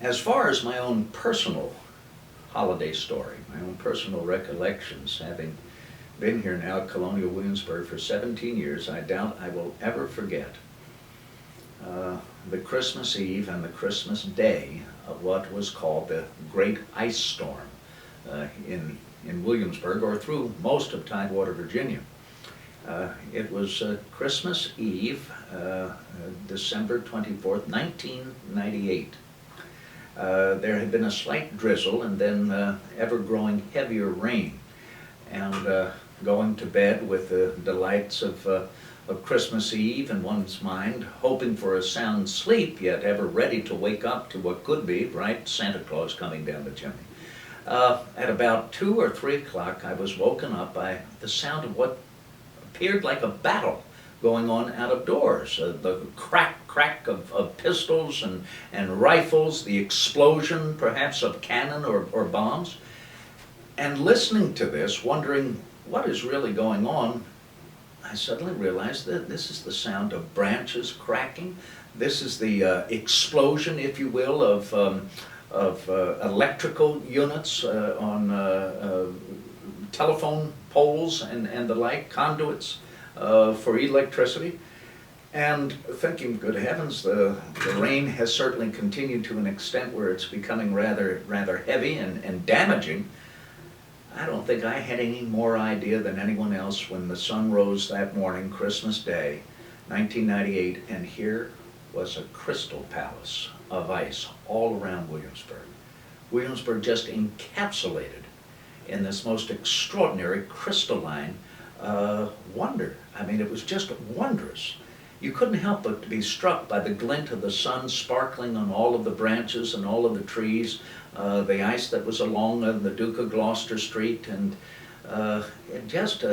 As far as my own personal holiday story, my own personal recollections, having been here now at Colonial Williamsburg for 17 years, I doubt I will ever forget the Christmas Eve and the Christmas Day of what was called the Great Ice Storm in Williamsburg, or through most of Tidewater, Virginia. It was Christmas Eve, December 24th, 1998. There had been a slight drizzle and then ever-growing heavier rain. And going to bed with the delights of Christmas Eve in one's mind, hoping for a sound sleep, yet ever ready to wake up to what could be, right, Santa Claus coming down the chimney. At about 2 or 3 o'clock, I was woken up by the sound of what appeared like a battle going on out of doors. The crack of pistols and rifles, the explosion perhaps of cannon or bombs. And listening to this, wondering what is really going on, I suddenly realized that this is the sound of branches cracking. This is the explosion, if you will, of electrical units on telephone poles and the like, conduits for electricity. And thinking, good heavens, the rain has certainly continued to an extent where it's becoming rather heavy and damaging. I don't think I had any more idea than anyone else when the sun rose that morning, Christmas Day, 1998, and here was a crystal palace of ice all around Williamsburg. Williamsburg just encapsulated in this most extraordinary crystalline wonder. I mean, it was just wondrous. You couldn't help but to be struck by the glint of the sun sparkling on all of the branches and all of the trees, the ice that was along the Duke of Gloucester Street, and it just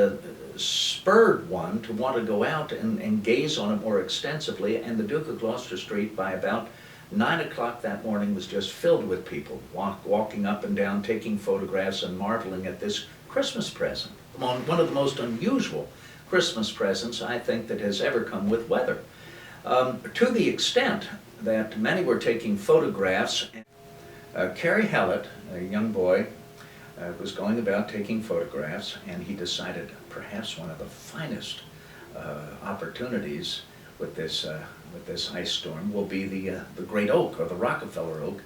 spurred one to want to go out and gaze on it more extensively. And the Duke of Gloucester Street, by about 9 o'clock that morning, was just filled with people walking up and down, taking photographs and marveling at this Christmas present. One of the most unusual Christmas presents, I think, that has ever come with weather. To the extent that many were taking photographs. Carrie Hallett, a young boy, was going about taking photographs, and he decided perhaps one of the finest opportunities with this ice storm will be the great oak, or the Rockefeller oak,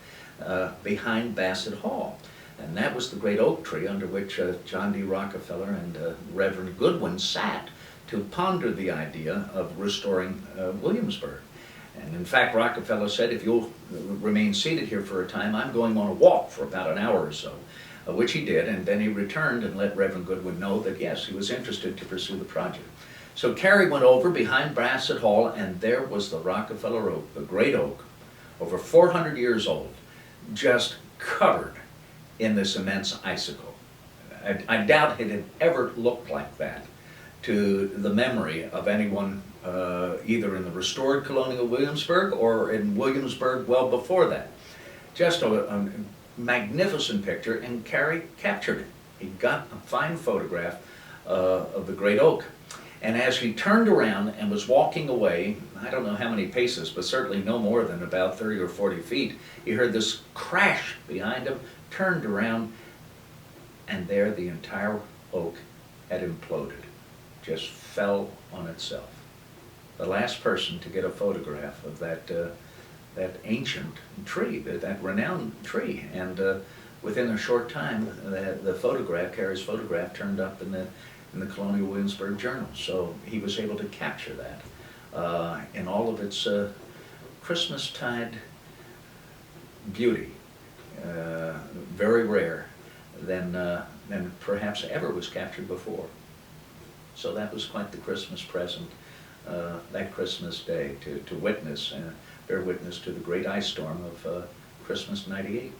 behind Bassett Hall. And that was the great oak tree under which John D. Rockefeller and Reverend Goodwin sat to ponder the idea of restoring Williamsburg. And in fact, Rockefeller said, if you'll remain seated here for a time, I'm going on a walk for about an hour or so, which he did, and then he returned and let Reverend Goodwin know that, yes, he was interested to pursue the project. So Carrie went over behind Bassett Hall, and there was the Rockefeller oak, the great oak, over 400 years old, just covered in this immense icicle. I doubt it had ever looked like that to the memory of anyone either in the restored Colonial Williamsburg or in Williamsburg well before that. Just a magnificent picture, and Carrie captured it. He got a fine photograph of the great oak. And as he turned around and was walking away, I don't know how many paces, but certainly no more than about 30 or 40 feet, he heard this crash behind him, turned around, and there the entire oak had imploded, just fell on itself. The last person to get a photograph of that ancient tree, that renowned tree, and within a short time, the photograph, Carrie's photograph, turned up in the Colonial Williamsburg Journal. So he was able to capture that in all of its Christmastide beauty, very rare than perhaps ever was captured before. So that was quite the Christmas present, that Christmas Day, to witness, bear witness to the great ice storm of Christmas '98.